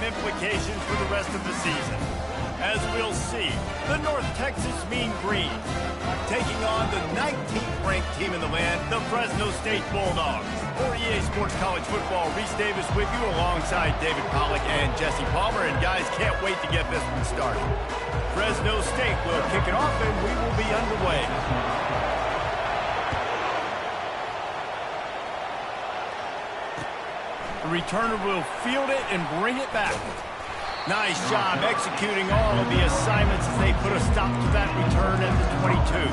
implications for the rest of the season. As we'll see, the North Texas Mean Green taking on the 19th ranked team in the land, the Fresno State Bulldogs. For EA Sports College Football, Reese Davis with you alongside David Pollack and Jesse Palmer. And guys, can't wait to get this one started. Fresno State will kick it off and we will be underway. The returner will field it and bring it back. Nice job executing all of the assignments as they put a stop to that return at the 22.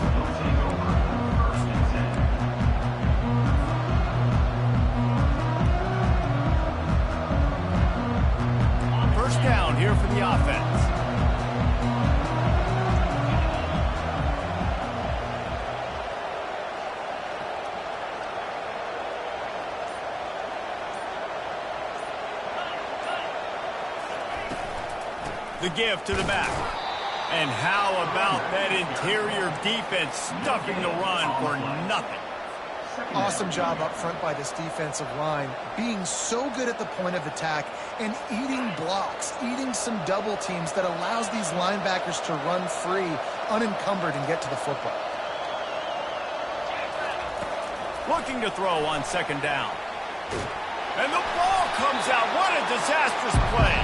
First down here for the offense. The give to the back. And how about that interior defense stuffing the run for nothing? Awesome job up front by this defensive line, being so good at the point of attack and eating blocks, eating some double teams that allows these linebackers to run free, unencumbered, and get to the football. Looking to throw on second down. And the ball comes out. What a disastrous play.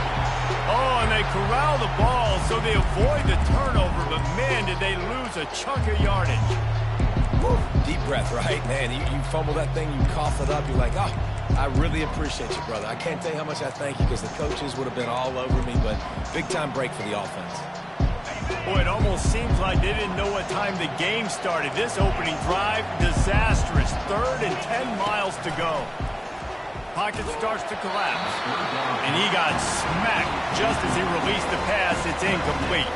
Oh, and they corral the ball so they avoid the turnover, but man, did they lose a chunk of yardage. Woo. Deep breath, right? Man, you fumble that thing, you cough it up, you're like, oh, I really appreciate you, brother. I can't tell you how much I thank you because the coaches would have been all over me, but big-time break for the offense. Boy, it almost seems like they didn't know what time the game started. This opening drive, disastrous. 3rd and 10 miles to go. Pocket starts to collapse. And he got smacked just as he released the pass. It's incomplete.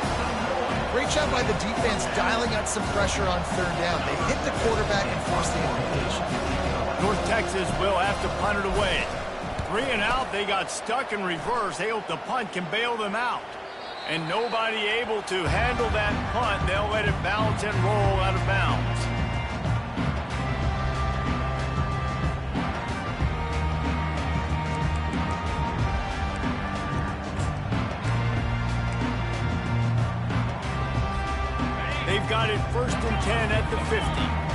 Great job by the defense dialing out some pressure on 3rd down. They hit the quarterback and forced the incompletion. North Texas will have to punt it away. 3 and out, they got stuck in reverse. They hope the punt can bail them out. And nobody able to handle that punt. They'll let it bounce and roll out of bounds. They've got it 1st and 10 at the 50.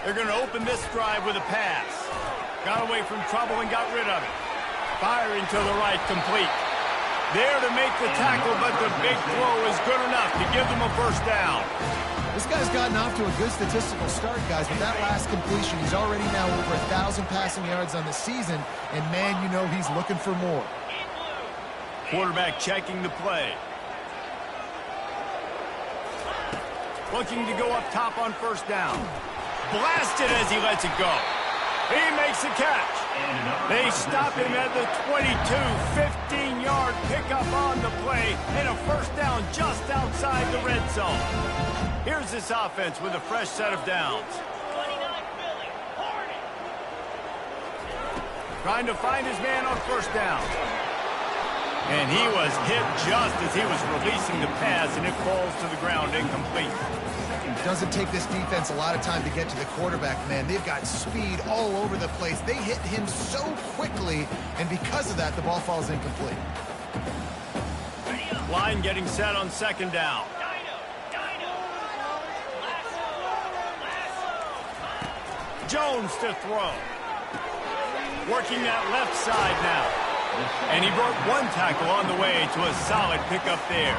They're going to open this drive with a pass. Got away from trouble and got rid of it. Firing to the right, complete. There to make the tackle, but the big throw is good enough to give them a first down. This guy's gotten off to a good statistical start, guys. With that last completion, he's already now over 1,000 passing yards on the season, and man, you know he's looking for more. Quarterback checking the play. Looking to go up top on first down. Blasted as he lets it go. He makes the catch. They stop him at the 22, 15-yard pickup on the play, and a first down just outside the red zone. Here's this offense with a fresh set of downs. Trying to find his man on first down. And he was hit just as he was releasing the pass, and it falls to the ground incomplete. It doesn't take this defense a lot of time to get to the quarterback, man. They've got speed all over the place. They hit him so quickly, and because of that, the ball falls incomplete. Line getting set on second down. Jones to throw. Working that left side now. And he broke one tackle on the way to a solid pickup there.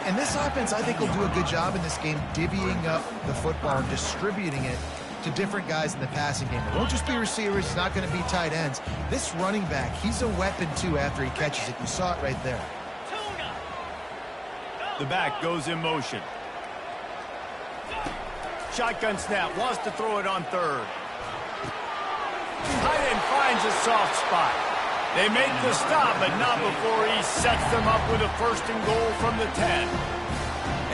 And this offense, I think, will do a good job in this game divvying up the football and distributing it to different guys in the passing game. It won't just be receivers. It's not going to be tight ends. This running back, he's a weapon, too, after he catches it. You saw it right there. The back goes in motion. Shotgun snap, wants to throw it on 3rd. Tight end finds a soft spot. They make the stop, but not before he sets them up with a 1st and goal from the 10.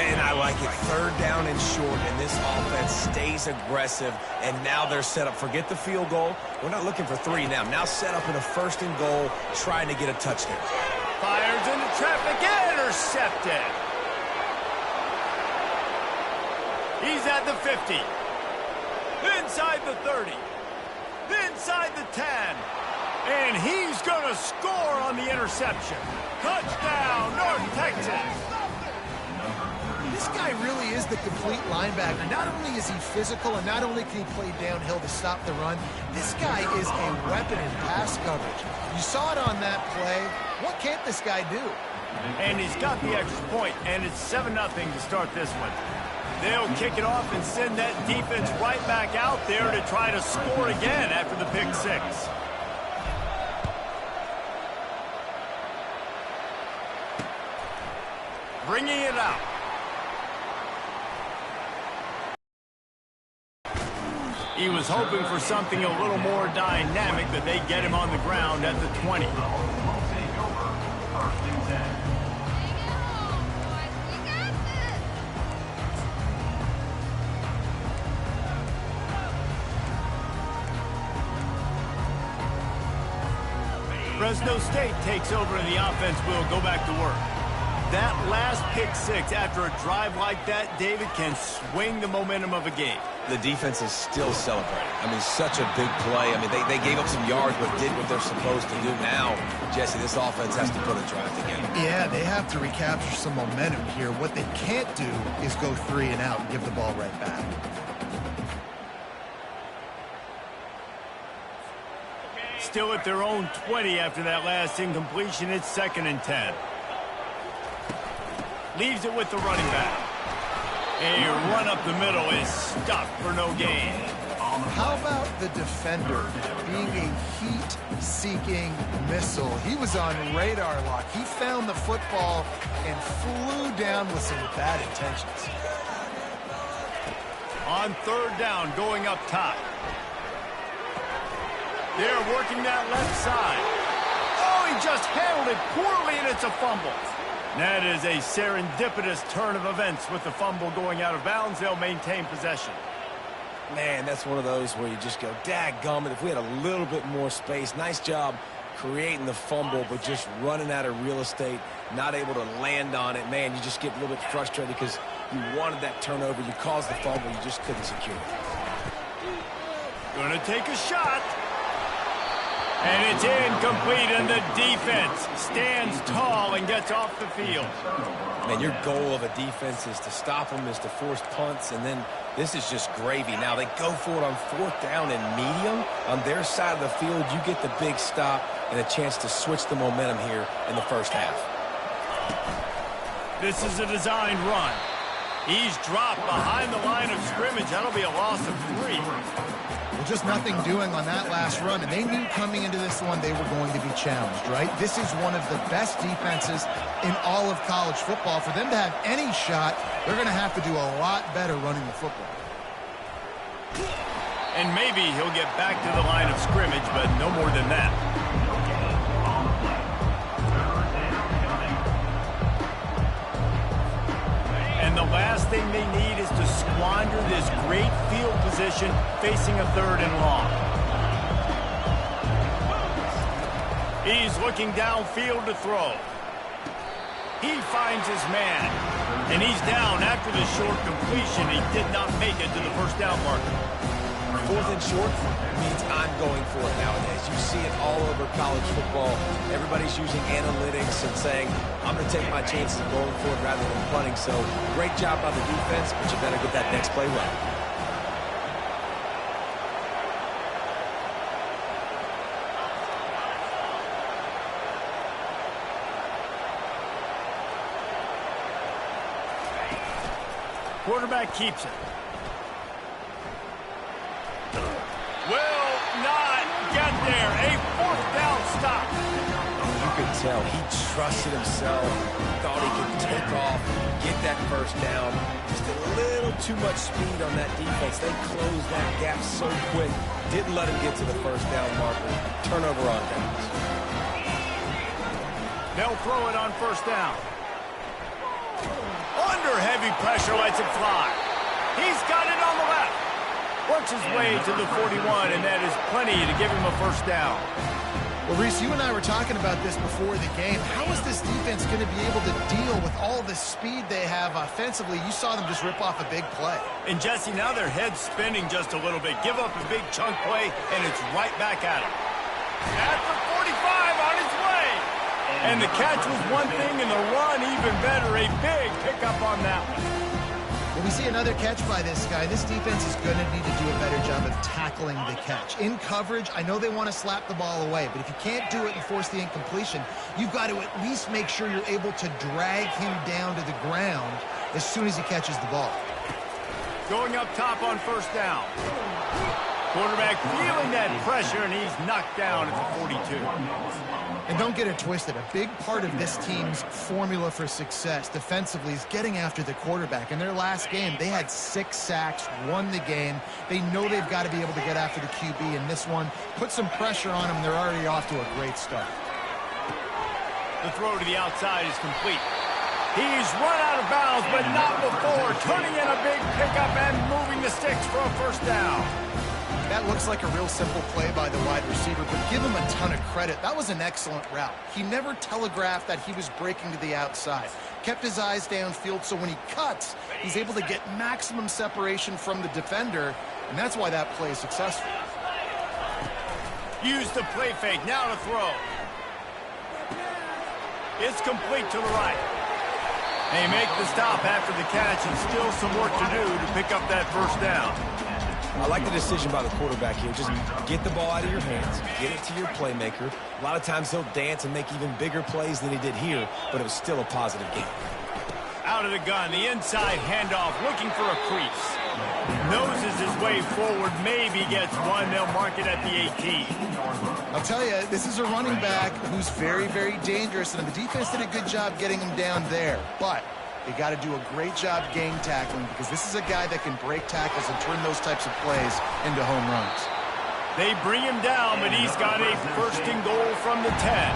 And I like it. 3rd down and short, and this offense stays aggressive, and now they're set up. Forget the field goal. We're not looking for 3 now. Now set up in a 1st and goal, trying to get a touchdown. Fires into traffic, intercepted. He's at the 50. Inside the 30. Inside the 10. And he's going to score on the interception. Touchdown, North Texas. This guy really is the complete linebacker. Not only is he physical and not only can he play downhill to stop the run, this guy is a weapon in pass coverage. You saw it on that play. What can't this guy do? And he's got the extra point, and it's 7-0 to start this one. They'll kick it off and send that defense right back out there to try to score again after the pick six. Bringing it out. He was hoping for something a little more dynamic, but they get him on the ground at the 20. Fresno State takes over and the offense will go back to work. That last pick six after a drive like that, David, can swing the momentum of a game. The defense is still celebrating. I mean, such a big play. I mean, they gave up some yards but did what they're supposed to do. Now, Jesse, this offense has to put a drive together. Yeah, they have to recapture some momentum here. What they can't do is go 3 and out and give the ball right back. Still at their own 20 after that last incompletion. It's 2nd and 10. Leaves it with the running back. A run up the middle is stuffed for no gain. How about the defender being a heat-seeking missile? He was on radar lock. He found the football and flew down with some bad intentions. On 3rd down, going up top. They're working that left side. Oh, he just handled it poorly, and it's a fumble. That is a serendipitous turn of events with the fumble going out of bounds. They'll maintain possession. Man, that's one of those where you just go, dadgummit, if we had a little bit more space. Nice job creating the fumble, but just running out of real estate, not able to land on it. Man, you just get a little bit frustrated because you wanted that turnover. You caused the fumble. You just couldn't secure it. Going to take a shot. And it's incomplete, and the defense stands tall and gets off the field. Man, your goal of a defense is to stop them, is to force punts, and then this is just gravy. Now, they go for it on 4th down and medium. On their side of the field, you get the big stop and a chance to switch the momentum here in the first half. This is a designed run. He's dropped behind the line of scrimmage. That'll be a loss of 3. Well, just nothing doing on that last run, and they knew coming into this one they were going to be challenged, right? This is one of the best defenses in all of college football. For them to have any shot, they're going to have to do a lot better running the football. And maybe he'll get back to the line of scrimmage, but no more than that. And the last thing they need is to squander this great field position facing a 3rd and long. He's looking downfield to throw. He finds his man. And he's down after the short completion. He did not make it to the 1st down marker. 4th and short means I'm going for it nowadays. You see it all over college football. Everybody's using analytics and saying, I'm going to take my chances of going for it rather than punting. So great job by the defense, but you better get that next play right. Quarterback keeps it. Will not get there. A 4th down stop. You could tell he trusted himself, thought he could take off, get that 1st down. Just a little too much speed on that defense. They closed that gap so quick. Didn't let him get to the 1st down marker. Turnover on downs. They'll throw it on 1st down. Under heavy pressure, lets it fly. He's got it on the left. Works his way to the 41, and that is plenty to give him a 1st down. Well, Reese, you and I were talking about this before the game. How is this defense going to be able to deal with all the speed they have offensively? You saw them just rip off a big play. And, Jesse, now their head's spinning just a little bit. Give up a big chunk play, and it's right back at them. At the 45 on its way. And the catch was one thing, and the run even better. A big pickup on that one. Well, we see another catch by this guy. This defense is going to need to do a better job of tackling the catch. In coverage, I know they want to slap the ball away, but if you can't do it and force the incompletion, you've got to at least make sure you're able to drag him down to the ground as soon as he catches the ball. Going up top on first down. Quarterback feeling that pressure, and he's knocked down at the 42. And don't get it twisted. A big part of this team's formula for success defensively is getting after the quarterback. In their last game, they had 6 sacks, won the game. They know they've got to be able to get after the QB in this one. Put some pressure on them. They're already off to a great start. The throw to the outside is complete. He's run out of bounds, but not before turning in a big pickup and moving the sticks for a first down. That looks like a real simple play by the wide receiver, but give him a ton of credit. That was an excellent route. He never telegraphed that he was breaking to the outside. Kept his eyes downfield, so when he cuts, he's able to get maximum separation from the defender, and that's why that play is successful. Use the play fake, now to throw. It's complete to the right. They make the stop after the catch, and still some work to do to pick up that first down. I like the decision by the quarterback here. Just get the ball out of your hands. Get it to your playmaker. A lot of times he'll dance and make even bigger plays than he did here, but it was still a positive game. Out of the gun, the inside handoff, looking for a crease. Noses his way forward, maybe gets one. They'll mark it at the 18. I'll tell you, this is a running back who's very, very dangerous, and the defense did a good job getting him down there. But they got to do a great job gang tackling, because this is a guy that can break tackles and turn those types of plays into home runs. They bring him down, but he's got a first and goal from the 10.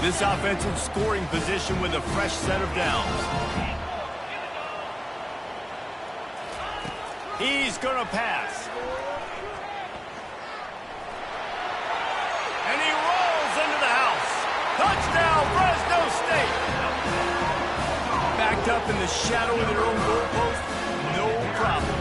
This offensive scoring position with a fresh set of downs. He's going to pass. And he rolls into the house. Touchdown, Fresno State. Backed up in the shadow of their own goalpost, no problem.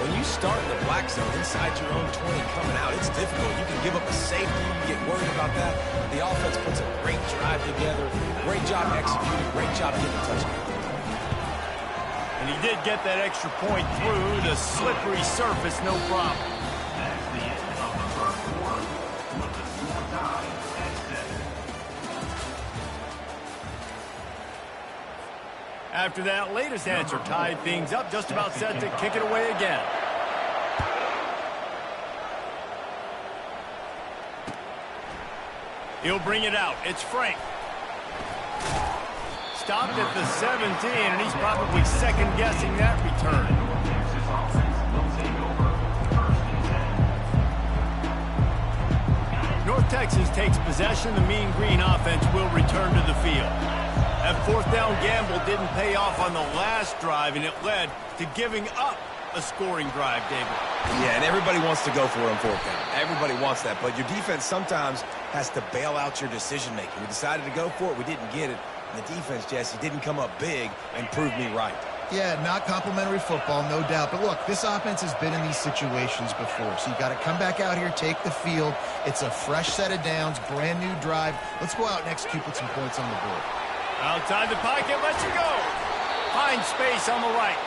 When you start in the black zone inside your own 20 coming out, it's difficult. You can give up a safety, you can get worried about that. The offense puts a great drive together. Great job executing, great job getting a touchdown. And he did get that extra point through the slippery surface, no problem. After that latest answer tied things up, just about set to kick it away again. He'll bring it out. It's Frank. Stopped at the 17, and he's probably second-guessing that return. North Texas takes possession. The Mean Green offense will return to the field. That fourth down gamble didn't pay off on the last drive, and it led to giving up a scoring drive, David. Yeah, and everybody wants to go for it on fourth down. Everybody wants that, but your defense sometimes has to bail out your decision-making. We decided to go for it. We didn't get it. And the defense, Jesse, didn't come up big and prove me right. Yeah, not complimentary football, no doubt. But look, this offense has been in these situations before. So you got to come back out here, take the field. It's a fresh set of downs, brand new drive. Let's go out and execute, put some points on the board. Outside the pocket, lets you go. Finds space on the right.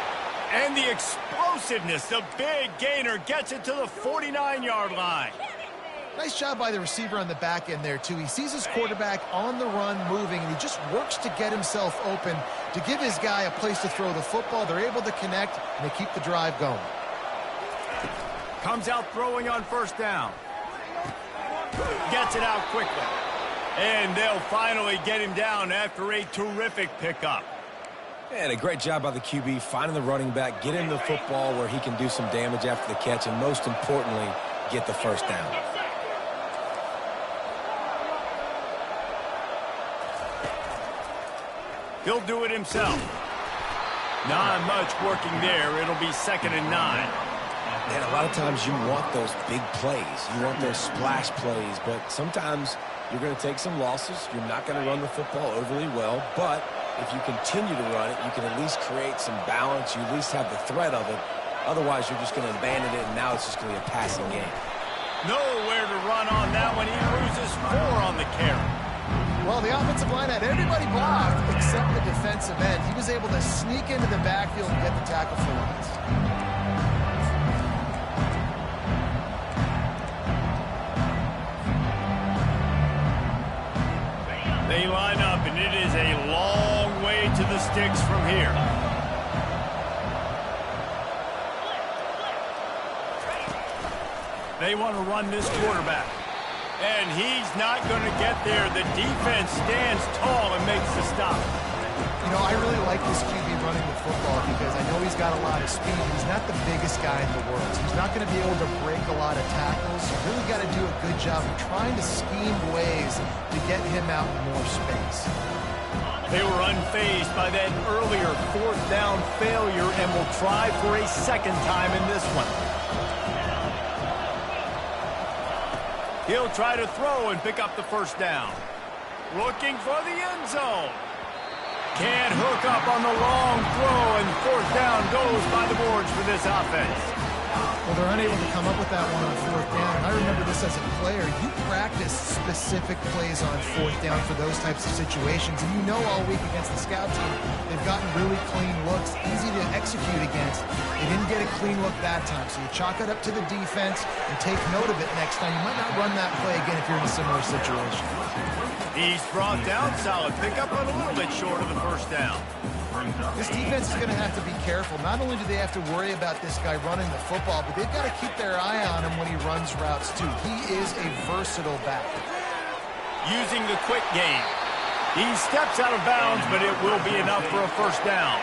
And the explosiveness, the big gainer gets it to the 49-yard line. Nice job by the receiver on the back end there, too. He sees his quarterback on the run moving, and he just works to get himself open to give his guy a place to throw the football. They're able to connect, and they keep the drive going. Comes out throwing on first down. Gets it out quickly. And they'll finally get him down after a terrific pickup. And a great job by the QB finding the running back, get him the football where he can do some damage after the catch, and most importantly, get the first down. He'll do it himself. Not much working there. It'll be 2nd and 9. And a lot of times you want those big plays. You want those splash plays. But sometimes you're going to take some losses. You're not going to run the football overly well. But if you continue to run it, you can at least create some balance. You at least have the threat of it. Otherwise, you're just going to abandon it, and now it's just going to be a passing game. Nowhere to run on that one. He loses 4 on the carry. Well, the offensive line had everybody blocked except the defensive end. He was able to sneak into the backfield and get the tackle for once. They line up, and it is a long way to the sticks from here. They want to run this quarterback. And he's not going to get there. The defense stands tall and makes the stop. You know, I really like this QB running the football because I know he's got a lot of speed. He's not the biggest guy in the world. So he's not going to be able to break a lot of tackles. You really got to do a good job of trying to scheme ways to get him out in more space. They were unfazed by that earlier 4th down failure and will try for a second time in this one. He'll try to throw and pick up the first down. Looking for the end zone. Can't hook up on the long throw, and 4th down goes by the boards for this offense. Well, they're unable to come up with that one on 4th down. And I remember this as a player. You practice specific plays on 4th down for those types of situations. And you know all week against the scout team, they've gotten really clean looks, easy to execute against. They didn't get a clean look that time. So you chalk it up to the defense and take note of it next time. You might not run that play again if you're in a similar situation. He's brought down solid. Pick up a little bit short of the first down. This defense is going to have to be careful. Not only do they have to worry about this guy running the football, but they've got to keep their eye on him when he runs routes too. He is a versatile back. Using the quick game. He steps out of bounds, but it will be enough for a first down.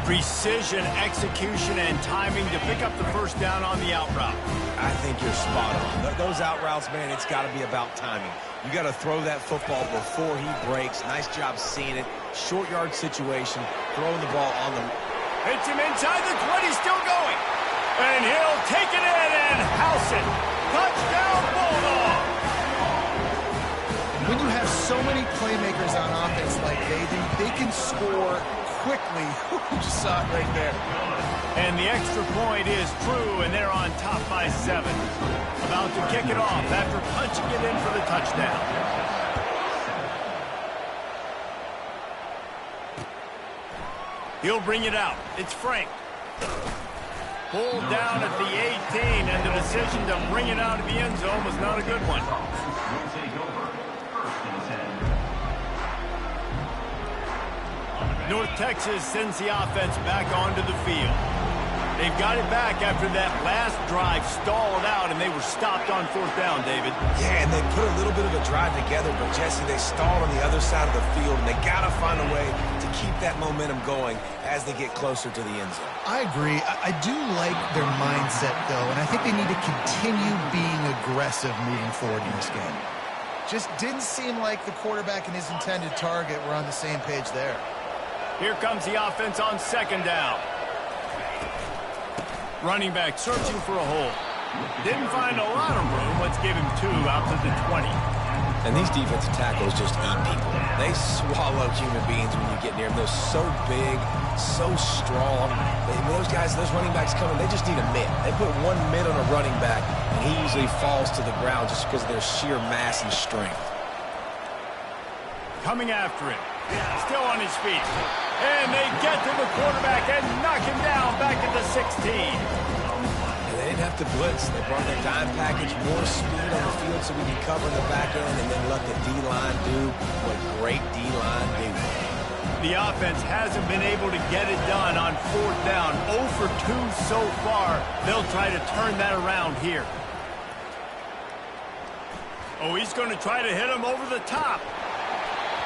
Precision, execution, and timing to pick up the first down on the out route. I think you're spot on. Those out routes, man, it's got to be about timing. You got to throw that football before he breaks. Nice job seeing it. Short yard situation, throwing the ball on the... Hits him inside the 20, still going. And he'll take it in and house it. Touchdown, Bulldogs. When you have so many playmakers on offense like they do, they can score quickly. You just saw it right there. And the extra point is true, and they're on top by 7. About to kick it off after punching it in for the touchdown. He'll bring it out. It's Frank. Pulled down at the 18, and the decision to bring it out of the end zone was not a good one. North Texas sends the offense back onto the field. They've got it back after that last drive stalled out, and they were stopped on 4th down, David. Yeah, and they put a little bit of a drive together, but, Jesse, they stalled on the other side of the field, and they got to find a way to keep that momentum going as they get closer to the end zone. I agree. I do like their mindset, though, and I think they need to continue being aggressive moving forward in this game. Just didn't seem like the quarterback and his intended target were on the same page there. Here comes the offense on 2nd down. Running back searching for a hole. Didn't find a lot of room. Let's give him 2 out to the 20. And these defensive tackles just eat people. They swallow human beings when you get near them. They're so big, so strong. Those guys, those running backs coming, they just need a mitt. They put 1 mitt on a running back, and he usually falls to the ground just because of their sheer mass and strength. Coming after him. Still on his feet. And they get to the quarterback and knock him down back at the 16. And they didn't have to blitz. They brought their dime package, more speed on the field so we can cover in the back end and then let the D-line do what great D-line do. The offense hasn't been able to get it done on 4th down. 0 for 2 so far. They'll try to turn that around here. Oh, he's going to try to hit him over the top.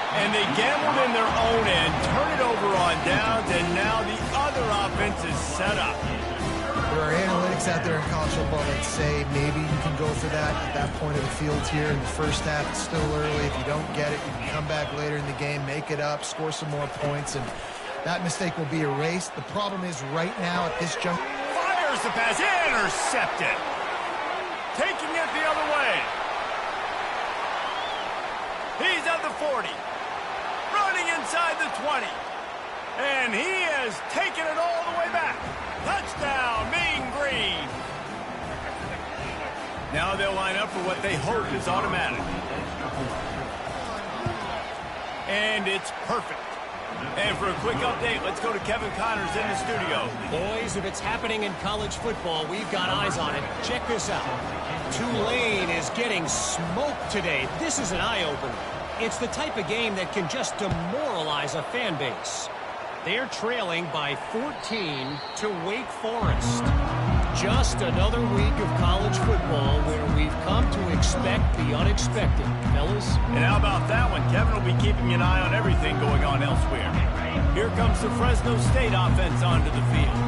And they gambled in their own end, turn it over on downs, and now the other offense is set up. There are analytics out there in college football that say maybe you can go for that at that point of the field here in the first half. It's still early. If you don't get it, you can come back later in the game, make it up, score some more points, and that mistake will be erased. The problem is right now at this juncture. Fire! Here's the pass. Intercepted. Taking it the other way. He's at the 40. Running inside the 20. And he has taken it all the way back. Touchdown, Mean Green. Now they'll line up for what they hope is automatic. And it's perfect. And for a quick update, let's go to Kevin Connors in the studio. Boys, if it's happening in college football, we've got eyes on it. Check this out. Tulane is getting smoked today. This is an eye-opener. It's the type of game that can just demoralize a fan base. They're trailing by 14 to Wake Forest. Just another week of college football where we've come to expect the unexpected, fellas. And how about that one? Kevin will be keeping an eye on everything going on elsewhere. Here comes the Fresno State offense onto the field.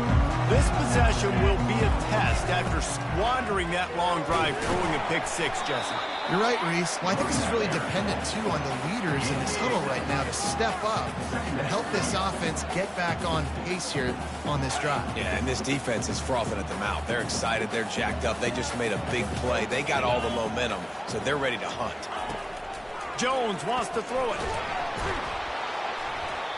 This possession will be a test after squandering that long drive throwing a pick six, Jesse. You're right, Reese. Well, I think this is really dependent, too, on the leaders in this huddle right now to step up and help this offense get back on pace here on this drive. Yeah, and this defense is frothing at the mouth. They're excited. They're jacked up. They just made a big play. They got all the momentum, so they're ready to hunt. Jones wants to throw it.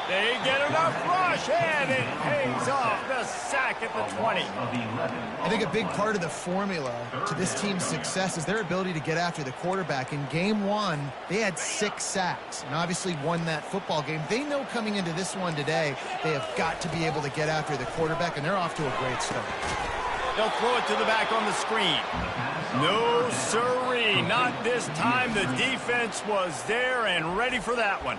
They get enough rush, and it pays off. The sack at the 20. I think a big part of the formula to this team's success is their ability to get after the quarterback. In game one, they had 6 sacks and obviously won that football game. They know coming into this one today, they have got to be able to get after the quarterback, and they're off to a great start. They'll throw it to the back on the screen. No, sirree. Not this time. The defense was there and ready for that one.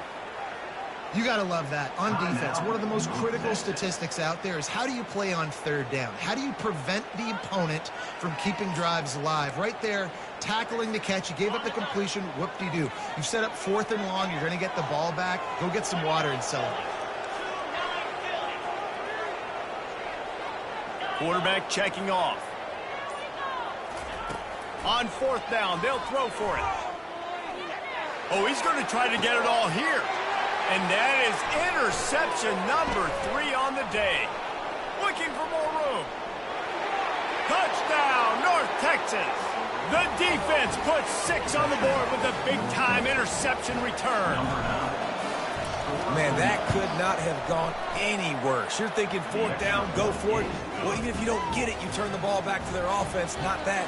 You got to love that. On defense, one of the most critical statistics out there is how do you play on third down? How do you prevent the opponent from keeping drives alive? Right there, tackling the catch. You gave up the completion. Whoop-de-doo. You set up 4th and long. You're going to get the ball back. Go get some water and celebrate. Quarterback checking off. On 4th down, they'll throw for it. Oh, he's going to try to get it all here. And that is interception number 3 on the day. Looking for more room. Touchdown, North Texas. The defense puts 6 on the board with a big-time interception return. Man, that could not have gone any worse. You're thinking 4th down, go for it. Well, even if you don't get it, you turn the ball back to their offense. Not that.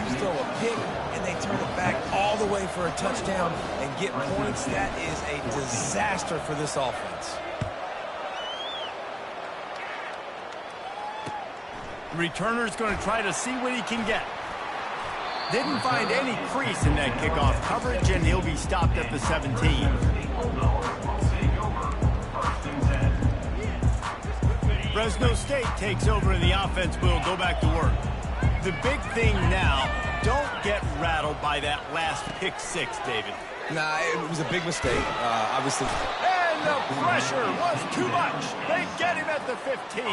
You throw a pick, and they turn it back all the way for a touchdown and get points. That is a disaster for this offense. The returner's going to try to see what he can get. Didn't find any crease in that kickoff coverage, and he'll be stopped at the 17. Fresno State takes over and the offense will go back to work. The big thing now, don't get rattled by that last pick six, David. Nah, it was a big mistake, obviously. And the pressure was too much. They get him at the 15.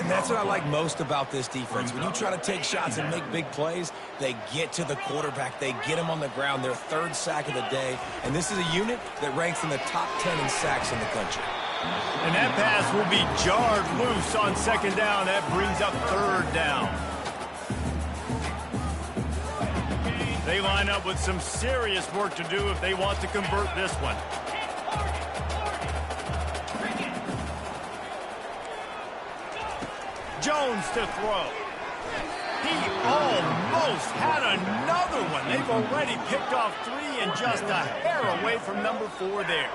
And that's what I like most about this defense. When you try to take shots and make big plays, they get to the quarterback. They get him on the ground, their 3rd sack of the day. And this is a unit that ranks in the top 10 in sacks in the country. And that pass will be jarred loose on 2nd down. That brings up 3rd down. They line up with some serious work to do if they want to convert this one. Jones to throw. He almost had another one. They've already picked off 3 and just a hair away from number 4 there.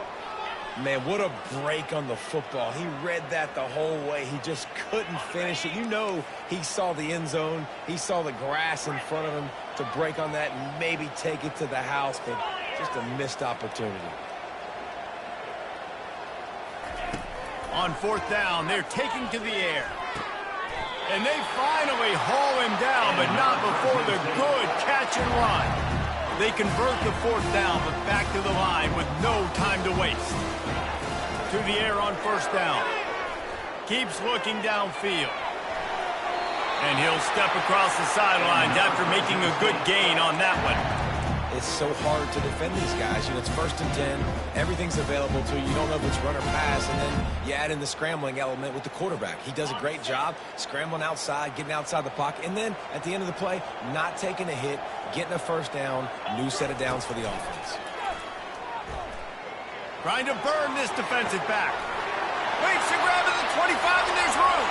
Man, what a break on the football. He read that the whole way. He just couldn't finish it. You know he saw the end zone. He saw the grass in front of him to break on that and maybe take it to the house, but just a missed opportunity. On 4th down, they're taking to the air. And they finally haul him down, but not before the good catch and run. They convert the 4th down, but back to the line with no time to waste. To the air on 1st down. Keeps looking downfield. And he'll step across the sidelines after making a good gain on that one. It's so hard to defend these guys. You know, it's 1st and 10. Everything's available to you. You don't know if it's run or pass. And then you add in the scrambling element with the quarterback. He does a great job scrambling outside, getting outside the pocket, and then at the end of the play, not taking a hit, getting a first down, new set of downs for the offense. Trying to burn this defensive back. Waits to grab at the 25, and there's room.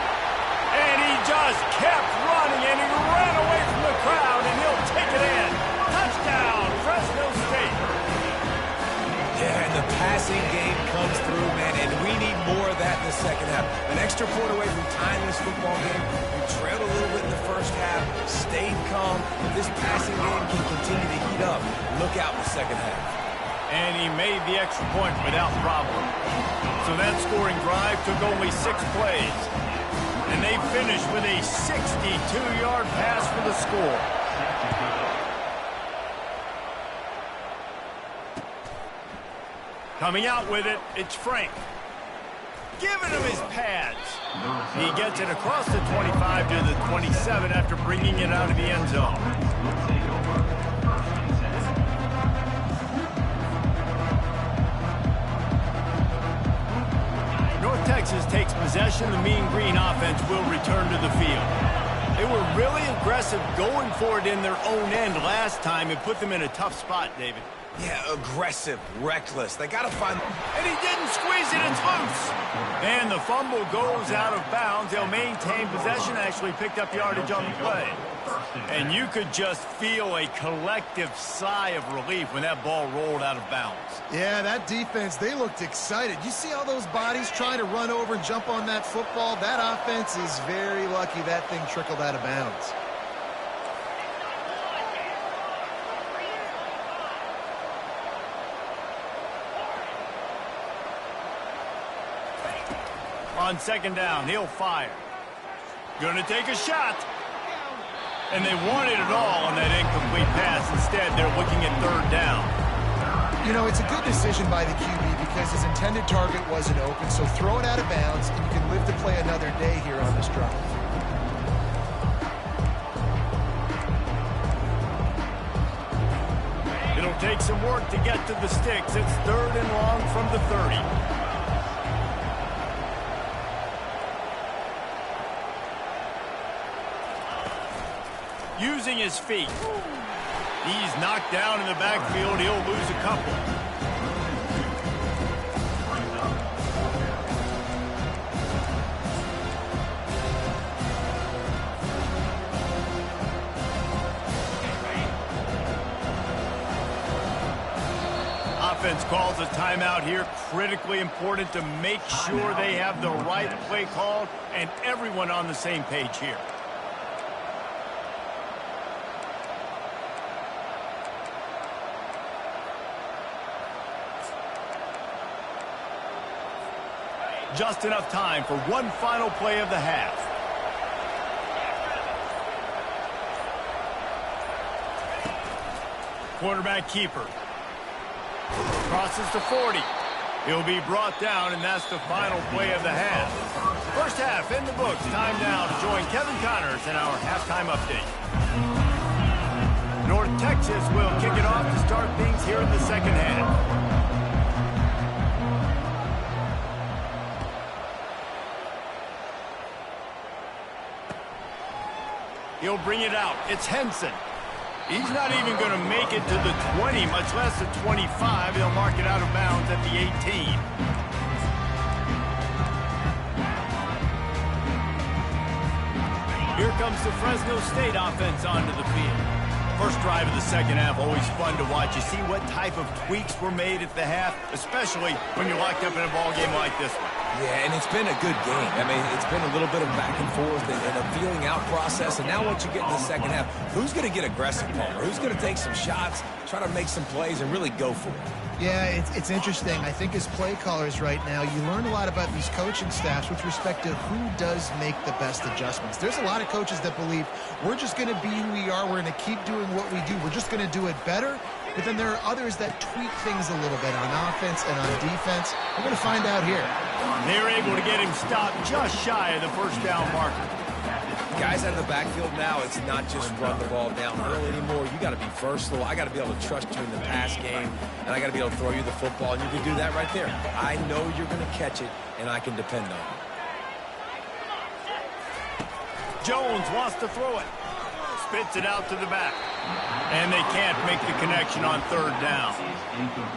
And he just kept running, and he ran away from the crowd, and he'll take it in. Touchdown, Fresno State. Yeah, and the passing game comes through, man, and we need more of that in the second half. An extra point away from tying this football game. You trailed a little bit in the first half, stayed calm, but this passing game can continue to heat up. Look out in the second half. And he made the extra point without problem. So that scoring drive took only 6 plays. And they finished with a 62-yard pass for the score. Coming out with it, it's Frank. Giving him his pads. He gets it across the 25 to the 27 after bringing it out of the end zone. North Texas takes possession. The Mean Green offense will return to the field. They were really aggressive going for it in their own end last time. It put them in a tough spot, David. Yeah, aggressive, reckless. They got to find... And he didn't squeeze it. It's loose. And the fumble goes out of bounds. They'll maintain possession. Actually picked up yardage on the play. And you could just feel a collective sigh of relief when that ball rolled out of bounds. Yeah, that defense, they looked excited. You see all those bodies trying to run over and jump on that football? That offense is very lucky that thing trickled out of bounds. On second down, he'll fire. Gonna take a shot. And they wanted it all on that incomplete pass. Instead, they're looking at third down. You know, it's a good decision by the QB because his intended target wasn't open, so throw it out of bounds, and you can live to play another day here on this drive. It'll take some work to get to the sticks. It's third and long from the 30. Using his feet. He's knocked down in the backfield. He'll lose a couple. Offense calls a timeout here. Critically important to make sure they have the right play called and everyone on the same page here. Just enough time for one final play of the half. Quarterback keeper. Crosses to 40. He'll be brought down, and that's the final play of the half. First half in the books. Time now to join Kevin Connors in our halftime update. North Texas will kick it off to start things here in the second half. He'll bring it out. It's Henson. He's not even going to make it to the 20, much less the 25. He'll mark it out of bounds at the 18. Here comes the Fresno State offense onto the field. First drive of the second half, always fun to watch. You see what type of tweaks were made at the half, especially when you're locked up in a ball game like this one. Yeah, and it's been a good game. I mean, it's been a little bit of back and forth and a feeling out process. And now once you get in the second half, who's going to get aggressive, Palmer? Who's going to take some shots, try to make some plays, and really go for it? Yeah, it's interesting. I think as play callers right now, you learn a lot about these coaching staffs with respect to who does make the best adjustments. There's a lot of coaches that believe we're just going to be who we are. We're going to keep doing what we do. We're just going to do it better. But then there are others that tweak things a little bit on offense and on defense. We're going to find out here. They're able to get him stopped just shy of the first down marker. Guys out of the backfield now, it's not just run the ball downhill anymore. You got to be versatile. I got to be able to trust you in the pass game, and I got to be able to throw you the football, and you can do that right there. I know you're going to catch it, and I can depend on it. Jones wants to throw it. Spits it out to the back. And they can't make the connection on third down.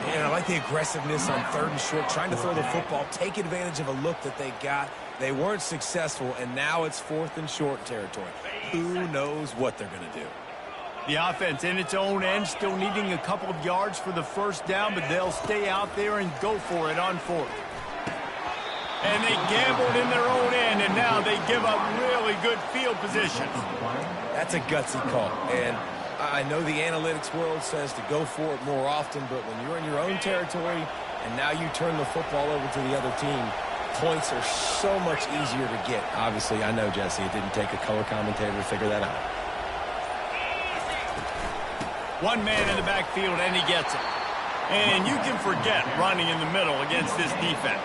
And I like the aggressiveness on third and short, trying to throw the football, take advantage of a look that they got. They weren't successful, and now it's fourth and short territory. Who knows what they're going to do? The offense in its own end, still needing a couple of yards for the first down, but they'll stay out there and go for it on fourth. And they gambled in their own end, and now they give up really good field position. That's a gutsy call, and I know the analytics world says to go for it more often, but when you're in your own territory and now you turn the football over to the other team, points are so much easier to get. Obviously, I know, Jesse, it didn't take a color commentator to figure that out. One man in the backfield, and he gets it. And you can forget running in the middle against this defense.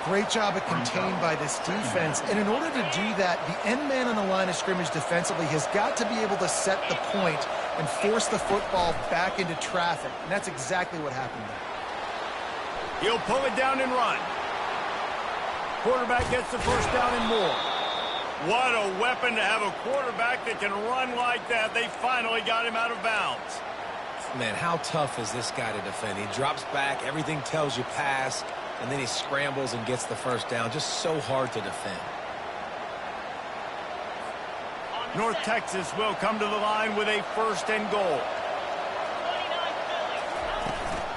Great job at contained by this defense. And in order to do that, the end man on the line of scrimmage defensively has got to be able to set the point and force the football back into traffic. And that's exactly what happened there. He'll pull it down and run. Quarterback gets the first down and more. What a weapon to have a quarterback that can run like that. They finally got him out of bounds. Man, how tough is this guy to defend? He drops back, everything tells you pass, and then he scrambles and gets the first down. Just so hard to defend. North Texas will come to the line with a first and goal.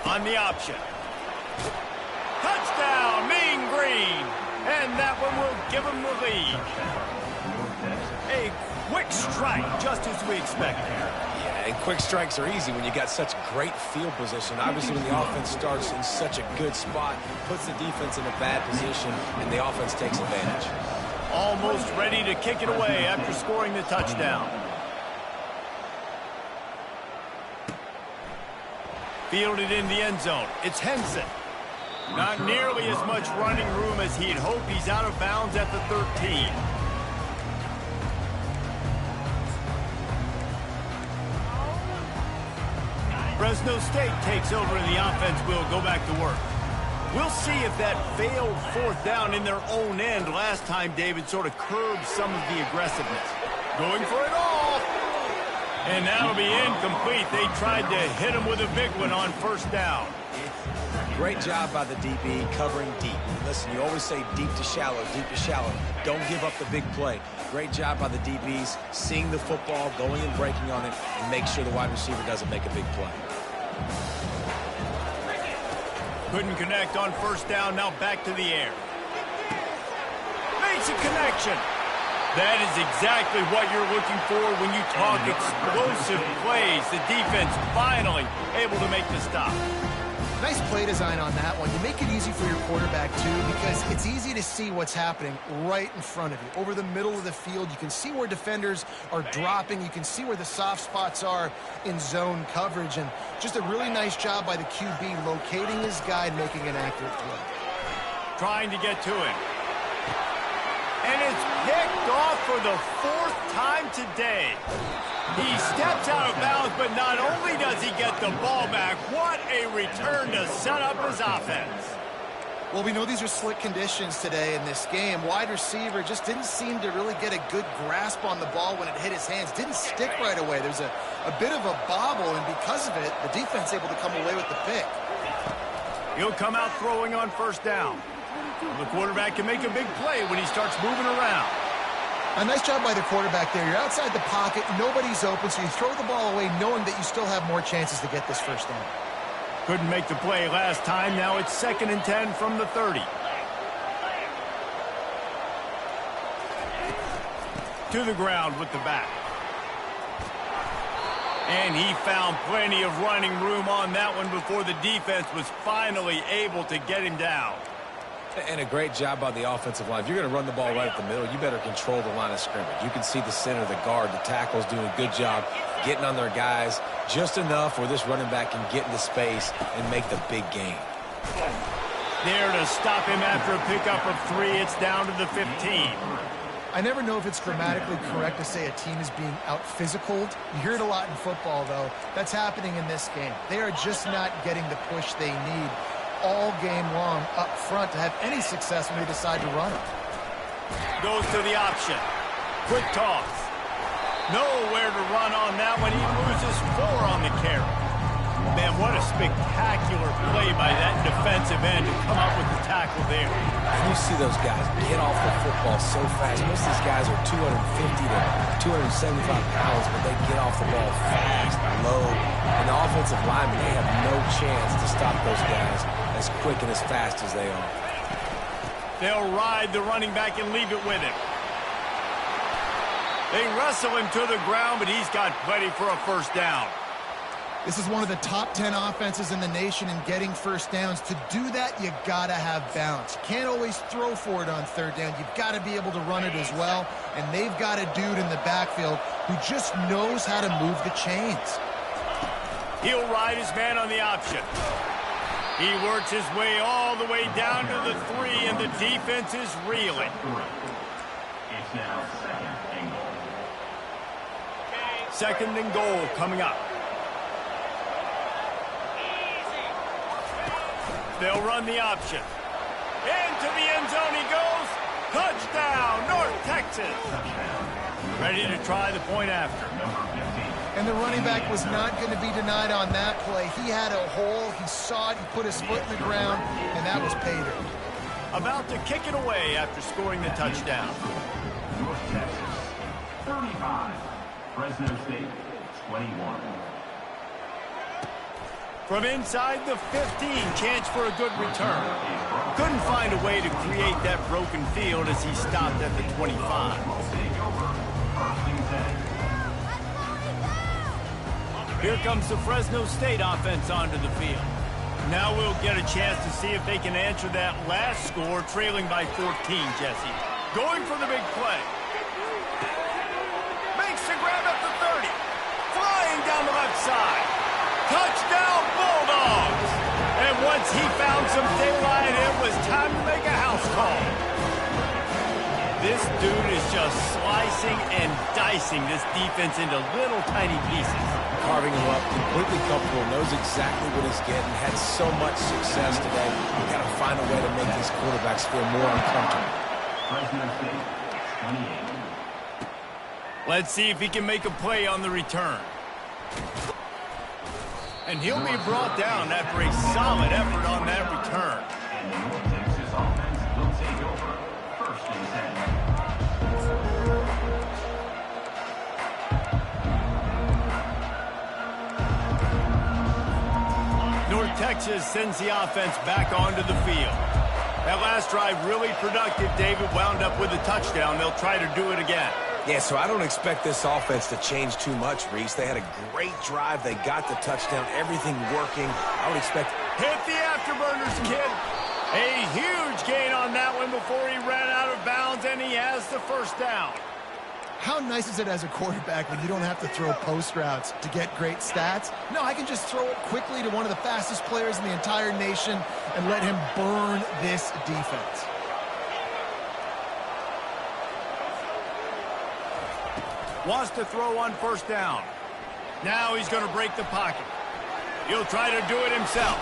On the option. Touchdown, Mean Green. And that one will give him the lead. A quick strike, just as we expected. Yeah, and quick strikes are easy when you got such great field position. Obviously, when the offense starts in such a good spot, puts the defense in a bad position, and the offense takes advantage. Almost ready to kick it away after scoring the touchdown. Fielded in the end zone. It's Henson. Not nearly as much running room as he'd hoped. He's out of bounds at the 13. Fresno State takes over and the offense will go back to work. We'll see if that failed fourth down in their own end last time, David, sort of curbed some of the aggressiveness. Going for it all. And that'll be incomplete. They tried to hit him with a big one on first down. Great job by the DB covering deep. Listen, you always say deep to shallow, deep to shallow. Don't give up the big play. Great job by the DBs, seeing the football, going and breaking on it, and make sure the wide receiver doesn't make a big play. Couldn't connect on first down, now back to the air. Makes a connection. That is exactly what you're looking for when you talk explosive plays. The defense finally able to make the stop. Nice play design on that one. You make it easy for your quarterback, too, because it's easy to see what's happening right in front of you. Over the middle of the field, you can see where defenders are dropping. You can see where the soft spots are in zone coverage. And just a really nice job by the QB locating his guy and making an accurate throw. Trying to get to him. And it's picked off for the fourth time today. He steps out of bounds, but not only does he get the ball back, what a return to set up his offense. Well, we know these are slick conditions today in this game. Wide receiver just didn't seem to really get a good grasp on the ball when it hit his hands. Didn't stick right away. There's a bit of a bobble, and because of it, the defense able to come away with the pick. He'll come out throwing on first down. The quarterback can make a big play when he starts moving around. A nice job by the quarterback there. You're outside the pocket, nobody's open, so you throw the ball away knowing that you still have more chances to get this first down. Couldn't make the play last time. Now it's 2nd and 10 from the 30. To the ground with the back. And he found plenty of running room on that one before the defense was finally able to get him down. And a great job by the offensive line. If you're going to run the ball right at the middle, you better control the line of scrimmage. You can see the center, the guard, the tackles doing a good job getting on their guys just enough where this running back can get into space and make the big gain. There to stop him after a pickup of 3. It's down to the 15. I never know if it's grammatically correct to say a team is being out-physicaled. You hear it a lot in football, though. That's happening in this game. They are just not getting the push they need all game long up front to have any success when they decide to run it. Goes to the option. Quick toss. Nowhere to run on that one. He loses 4 on the carry. Man, what a spectacular play by that defensive end to come up with the tackle there. And you see those guys get off the football so fast. Most of these guys are 250 to 275 pounds, but they get off the ball fast, low. And the offensive linemen, they have no chance to stop those guys as quick and as fast as they are. They'll ride the running back and leave it with him. They wrestle him to the ground, but he's got plenty for a first down. This is one of the top 10 offenses in the nation in getting first downs. To do that, you gotta have balance. You can't always throw for it on third down. You've got to be able to run it as well. And they've got a dude in the backfield who just knows how to move the chains. He'll ride his man on the option. He works his way all the way down to the 3, and the defense is reeling. It's now second and goal. Second and goal coming up. They'll run the option. Into the end zone he goes. Touchdown, North Texas. Ready to try the point after. And the running back was not going to be denied on that play. He had a hole. He saw it. He put his foot in the ground, and that was pay dirt. About to kick it away after scoring the touchdown. North Texas, 35. Fresno State, 21. From inside the 15, chance for a good return. Couldn't find a way to create that broken field as he stopped at the 25. Here comes the Fresno State offense onto the field. Now we'll get a chance to see if they can answer that last score, trailing by 14, Jesse. Going for the big play. Makes the grab at the 30. Flying down the left side. Touchdown, Bulldogs! And once he found some daylight, it was time to make a house call. This dude is just slicing and dicing this defense into little tiny pieces. Carving him up, completely comfortable, knows exactly what he's getting, had so much success today. We've got to find a way to make these quarterbacks feel more uncomfortable. Fresno State, 28. Let's see if he can make a play on the return. And he'll be brought down after a solid effort on that return. And the North Texas offense will take over. First and 10. North Texas sends the offense back onto the field. That last drive really productive. David wound up with a touchdown. They'll try to do it again. Yeah, so I don't expect this offense to change too much, Reese. They had a great drive. They got the touchdown, everything working. I would expect... Hit the afterburners, kid. A huge gain on that one before he ran out of bounds, and he has the first down. How nice is it as a quarterback when you don't have to throw post routes to get great stats? No, I can just throw it quickly to one of the fastest players in the entire nation and let him burn this defense. Wants to throw on first down. Now he's going to break the pocket. He'll try to do it himself.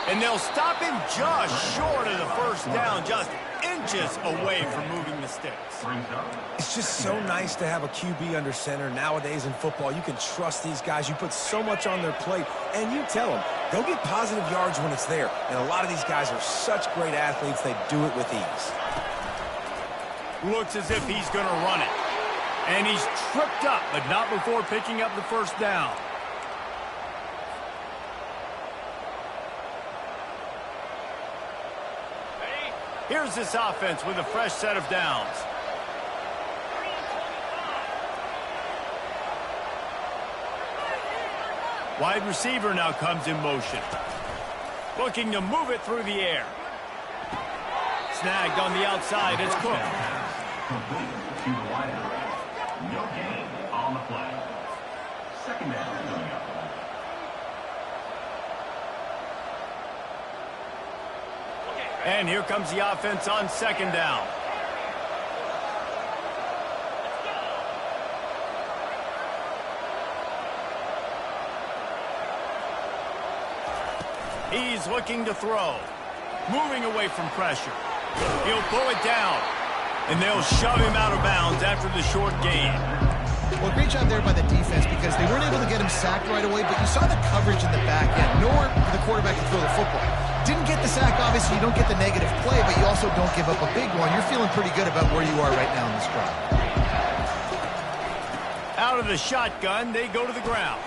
And they'll stop him just short of the first down, just inches away from moving the sticks. It's just so nice to have a QB under center. Nowadays in football, you can trust these guys. You put so much on their plate, and you tell them, go get positive yards when it's there. And a lot of these guys are such great athletes, they do it with ease. Looks as if he's going to run it. And he's tripped up, but not before picking up the first down. Here's this offense with a fresh set of downs. Wide receiver now comes in motion. Looking to move it through the air. Snagged on the outside. It's Cook. Complete to the wide area. No gain on the play. Second down coming up. And here comes the offense on second down. He's looking to throw. Moving away from pressure. He'll pull it down. And they'll shove him out of bounds after the short gain. Well, great job there by the defense because they weren't able to get him sacked right away, but you saw the coverage in the back end. Nowhere for the quarterback to throw the football. Didn't get the sack, obviously. You don't get the negative play, but you also don't give up a big one. You're feeling pretty good about where you are right now in this drive. Out of the shotgun, they go to the ground.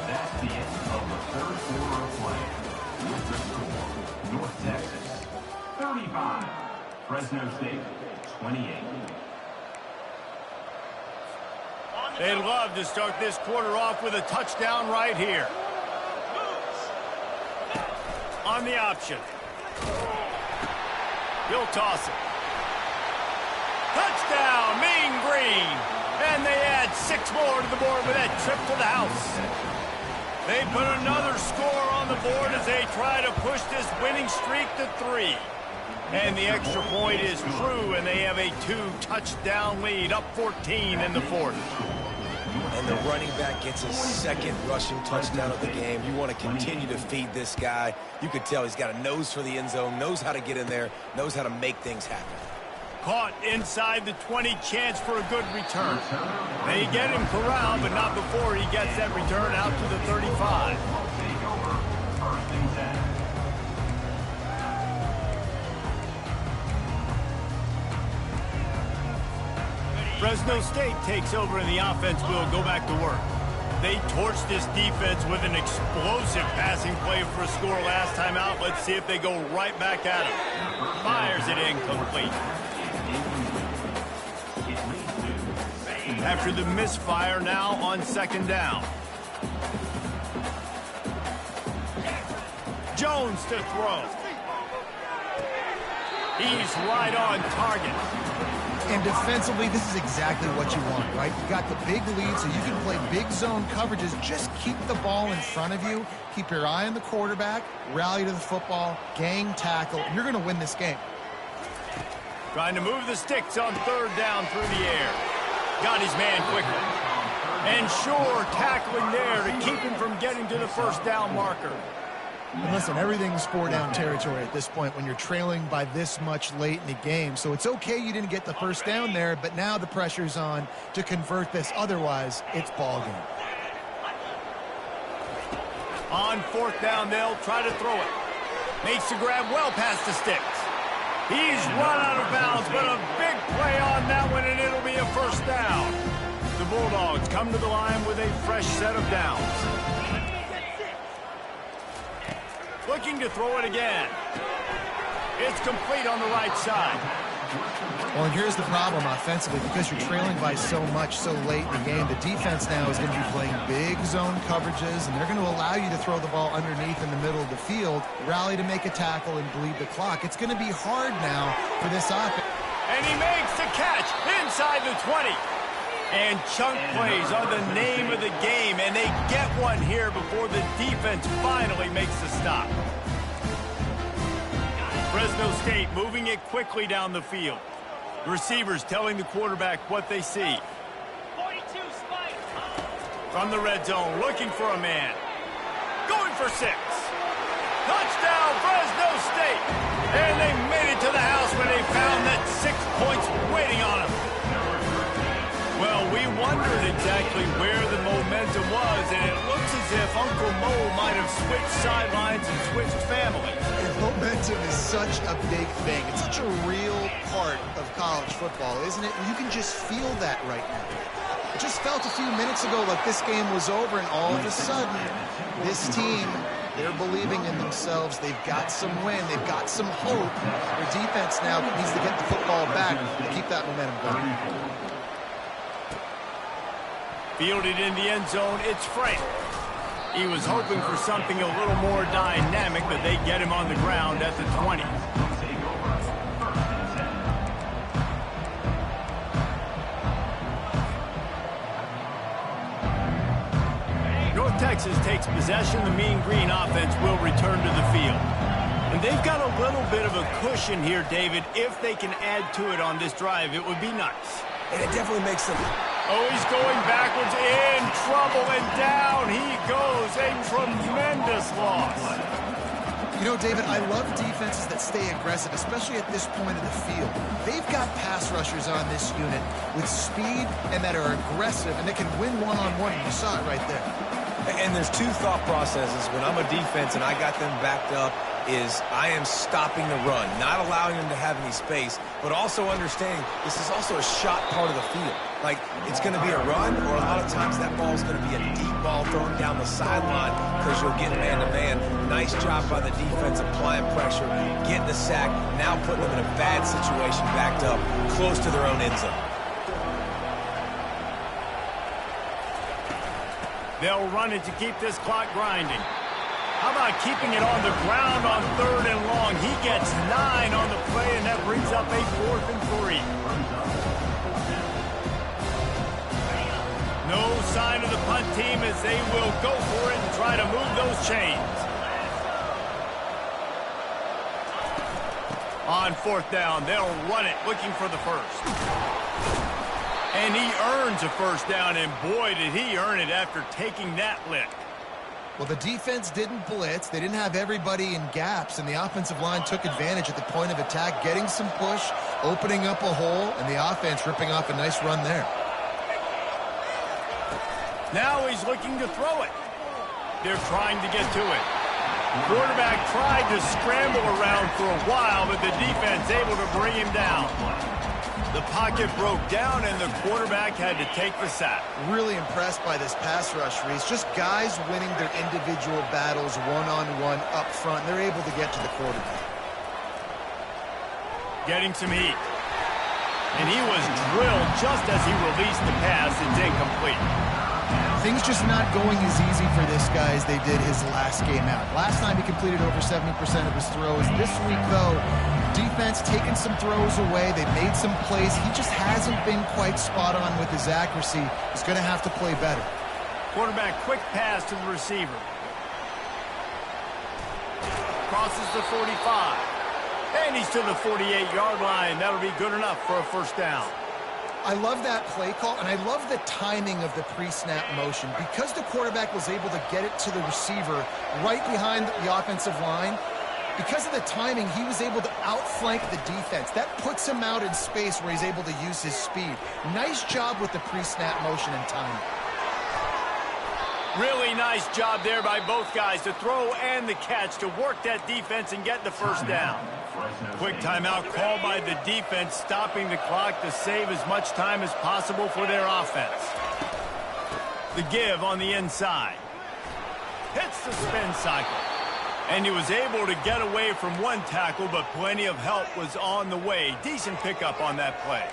That's the end of the third quarter of play. With the score, North Texas 35, Fresno State 28. They'd love to start this quarter off with a touchdown right here. On the option. He'll toss it. Touchdown, Mean Green. And they add 6 more to the board with that trip to the house. They put another score on the board as they try to push this winning streak to 3. And the extra point is true, and they have a 2-touchdown lead, up 14 in the fourth. And the running back gets his second rushing touchdown of the game. You want to continue to feed this guy. You could tell he's got a nose for the end zone, knows how to get in there, knows how to make things happen. Caught inside the 20, chance for a good return. They get him corralled, but not before he gets that return out to the 35. First and 10. Fresno State takes over and the offense will go back to work. They torched this defense with an explosive passing play for a score last time out. Let's see if they go right back at him. Fires it incomplete. After the misfire, now on second down. Jones to throw. He's right on target. And defensively, this is exactly what you want, right? You got the big lead, so you can play big zone coverages. Just keep the ball in front of you. Keep your eye on the quarterback. Rally to the football. Gang tackle. You're going to win this game. Trying to move the sticks on third down through the air. Got his man quickly. And sure, tackling there to keep him from getting to the first down marker. And listen, everything's 4-down territory at this point when you're trailing by this much late in the game. So it's okay you didn't get the first down there, but now the pressure's on to convert this. Otherwise, it's ball game. On fourth down, they'll try to throw it. Makes the grab well past the sticks. He's run out of bounds, but a big play on that one, and it'll be a first down. The Bulldogs come to the line with a fresh set of downs. Looking to throw it again. It's complete on the right side. Well, and here's the problem offensively. Because you're trailing by so much so late in the game, the defense now is going to be playing big zone coverages, and they're going to allow you to throw the ball underneath in the middle of the field, rally to make a tackle, and bleed the clock. It's going to be hard now for this offense. And he makes the catch inside the 20. And chunk plays are the name of the game, and they get one here before the defense finally makes the stop. Fresno State moving it quickly down the field. The receivers telling the quarterback what they see. 42 spike. From the red zone, looking for a man. Going for 6. Touchdown, Fresno State! And they made it to the house when they found that 6 points waiting on them. Well, we wondered exactly where the momentum was, and it looks as if Uncle Mo might have switched sidelines and switched families. And momentum is such a big thing. It's such a real part of college football, isn't it? You can just feel that right now. It just felt a few minutes ago like this game was over, and all of a sudden, this team, they're believing in themselves. They've got some win. They've got some hope. Their defense now needs to get the football back to keep that momentum going. Fielded in the end zone, it's Frank. He was hoping for something a little more dynamic, but they get him on the ground at the 20. North Texas takes possession. The Mean Green offense will return to the field. And they've got a little bit of a cushion here, David. If they can add to it on this drive, it would be nice. And it definitely makes them... Oh, he's going backwards, in trouble, and down he goes. A tremendous loss. You know, David, I love defenses that stay aggressive, especially at this point of the field. They've got pass rushers on this unit with speed and that are aggressive, and they can win one-on-one, and you saw it right there. And there's two thought processes. When I'm a defense and I got them backed up, is I am stopping the run, not allowing them to have any space, but also understanding this is also a shot part of the field. Like, it's going to be a run, or a lot of times that ball is going to be a deep ball thrown down the sideline because you'll get man-to-man. Nice job by the defense applying pressure, getting the sack, now putting them in a bad situation backed up close to their own end zone. They'll run it to keep this clock grinding. How about keeping it on the ground on 3rd and long? He gets 9 on the play, and that brings up a 4th and 3. No sign of the punt team as they will go for it and try to move those chains. On 4th down, they'll run it, looking for the first. And he earns a first down, and boy, did he earn it after taking that lick. Well, the defense didn't blitz. They didn't have everybody in gaps, and the offensive line took advantage at the point of attack, getting some push, opening up a hole, and the offense ripping off a nice run there. Now he's looking to throw it. They're trying to get to it. Quarterback tried to scramble around for a while, but the defense able to bring him down. The pocket broke down, and the quarterback had to take the sack. Really impressed by this pass rush, Reese. Just guys winning their individual battles one-on-one up front. They're able to get to the quarterback. Getting some heat. And he was drilled just as he released the pass. It's incomplete. Things just not going as easy for this guy as they did his last game out. Last time he completed over 70% of his throws. This week, though, defense taking some throws away. They made some plays. He just hasn't been quite spot on with his accuracy. He's going to have to play better. Quarterback quick pass to the receiver. Crosses the 45. And he's to the 48-yard line. That'll be good enough for a first down. I love that play call, and I love the timing of the pre-snap motion. Because the quarterback was able to get it to the receiver right behind the offensive line, because of the timing, he was able to outflank the defense. That puts him out in space where he's able to use his speed. Nice job with the pre-snap motion and timing. Really nice job there by both guys to throw and the catch to work that defense and get the first down. Quick timeout called by the defense, stopping the clock to save as much time as possible for their offense. The give on the inside. Hits the spin cycle. And he was able to get away from one tackle, but plenty of help was on the way. Decent pickup on that play.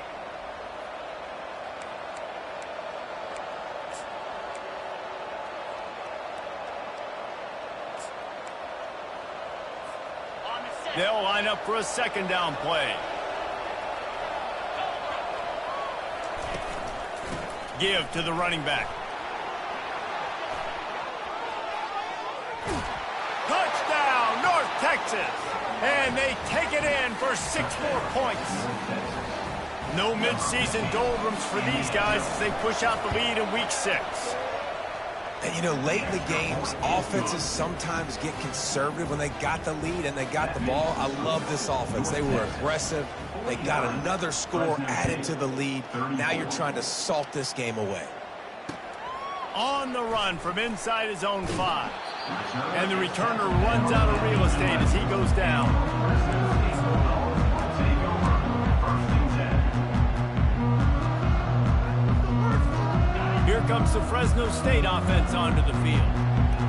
They'll line up for a second down play. Give to the running back. Touchdown, North Texas. And they take it in for 6 more points. No midseason doldrums for these guys as they push out the lead in week 6. And, you know, late in the games, offenses sometimes get conservative when they got the lead and they got the ball. I love this offense. They were aggressive. They got another score added to the lead. Now you're trying to salt this game away. On the run from inside his own 5. And the returner runs out of real estate as he goes down. Here comes the Fresno State offense onto the field.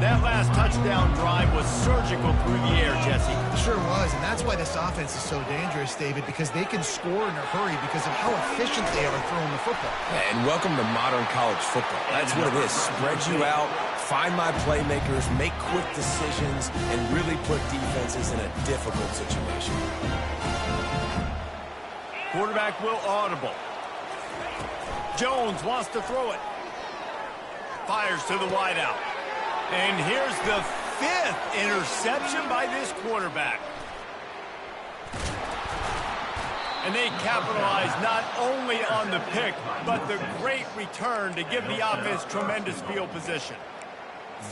That last touchdown drive was surgical through the air, Jesse. It sure was, and that's why this offense is so dangerous, David, because they can score in a hurry because of how efficient they are throwing the football. Yeah, and welcome to modern college football. That's what it is. Spread you out, find my playmakers, make quick decisions, and really put defenses in a difficult situation. Quarterback will audible. Jones wants to throw it. Fires to the wideout. And here's the 5th interception by this quarterback. And they capitalized not only on the pick, but the great return to give the offense tremendous field position.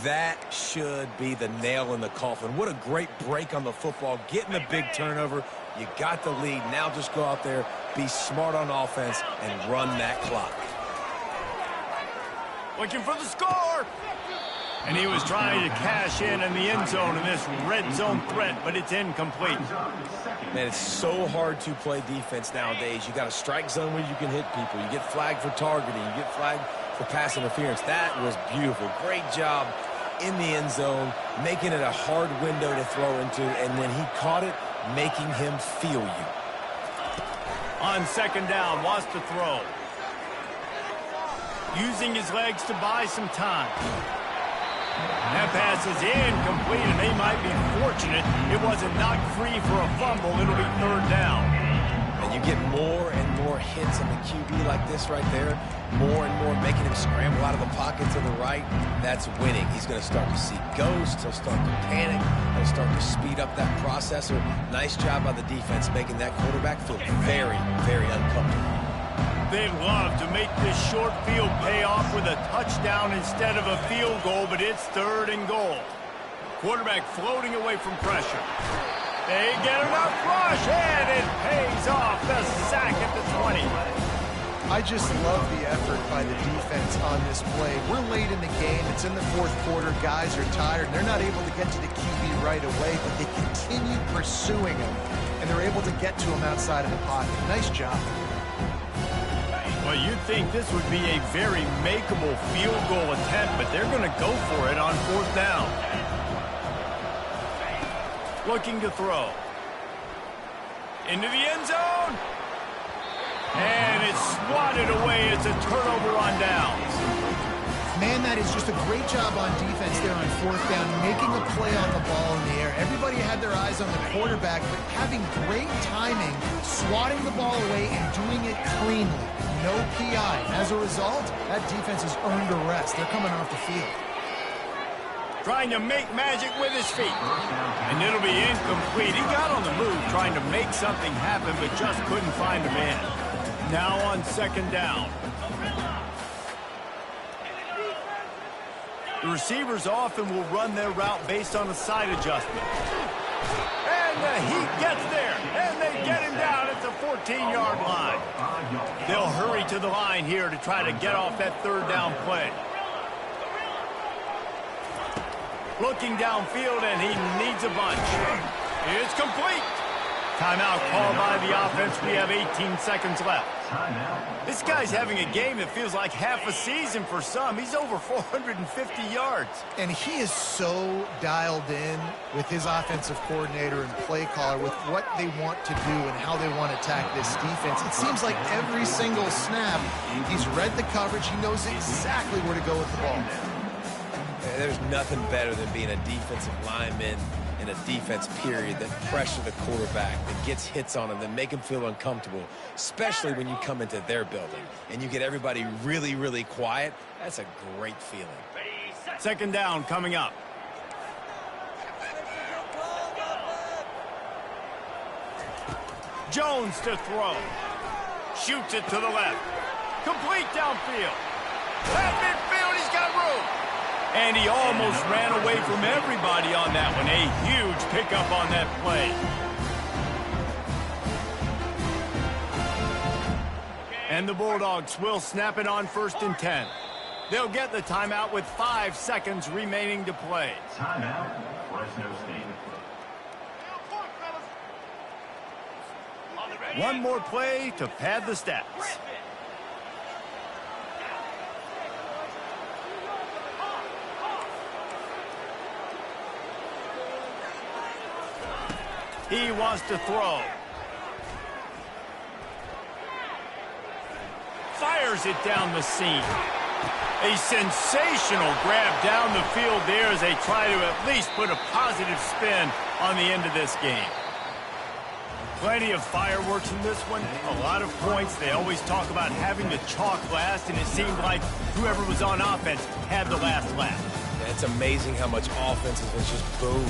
That should be the nail in the coffin. What a great break on the football. Getting the big turnover. You got the lead. Now just go out there, be smart on offense, and run that clock. Looking for the score. And he was trying to cash in the end zone in this red zone threat, but it's incomplete. Man, it's so hard to play defense nowadays. You got a strike zone where you can hit people. You get flagged for targeting. You get flagged for pass interference. That was beautiful. Great job in the end zone, making it a hard window to throw into, and when he caught it, making him feel you. On second down, wants to throw. Using his legs to buy some time. That pass is incomplete, and they might be fortunate it wasn't knocked free for a fumble. It'll be third down. And you get more and more hits on the QB like this right there, more and more making him scramble out of the pocket to the right. That's winning. He's going to start to see ghosts. He'll start to panic. He'll start to speed up that processor. Nice job by the defense making that quarterback feel very, very uncomfortable. They'd love to make this short field pay off with a touchdown instead of a field goal, but it's third and goal. Quarterback floating away from pressure. They get enough rush, and it pays off. The sack at the 20. I just love the effort by the defense on this play. We're late in the game. It's in the fourth quarter. Guys are tired, and they're not able to get to the QB right away, but they continue pursuing him, and they're able to get to him outside of the pocket. Nice job. Well, you'd think this would be a very makeable field goal attempt, but they're going to go for it on fourth down. Looking to throw. Into the end zone. And it's swatted away. It's a turnover on downs. Man, that is just a great job on defense there on fourth down, making a play on the ball in the air. Everybody had their eyes on the quarterback, but having great timing, swatting the ball away and doing it cleanly. No PI. As a result, that defense has earned a rest. They're coming off the field. Trying to make magic with his feet. And it'll be incomplete. He got on the move trying to make something happen, but just couldn't find a man. Now on second down. The receivers often will run their route based on a side adjustment. And the heat gets there, and they get him down at the 14-yard line. They'll hurry to the line here to try to get off that third down play. Looking downfield, and he needs a bunch. It's complete. Timeout called by the offense. We have 18 seconds left. This guy's having a game that feels like half a season for some. He's over 450 yards. And he is so dialed in with his offensive coordinator and play caller with what they want to do and how they want to attack this defense. It seems like every single snap, he's read the coverage. He knows exactly where to go with the ball. There's nothing better than being a defensive lineman in a defense period that pressure the quarterback, that gets hits on him, that make him feel uncomfortable, especially when you come into their building and you get everybody really, really quiet. That's a great feeling. Second down coming up. Jones to throw. Shoots it to the left. Complete downfield. At midfield, he's got room. And he almost ran away from everybody on that one. A huge pickup on that play. And the Bulldogs will snap it on 1st and 10. They'll get the timeout with 5 seconds remaining to play. Timeout, Fresno State. One more play to pad the stats. He wants to throw. Fires it down the seam. A sensational grab down the field there as they try to at least put a positive spin on the end of this game. Plenty of fireworks in this one. A lot of points. They always talk about having the chalk last, and it seemed like whoever was on offense had the last laugh. It's amazing how much offense has been just boom.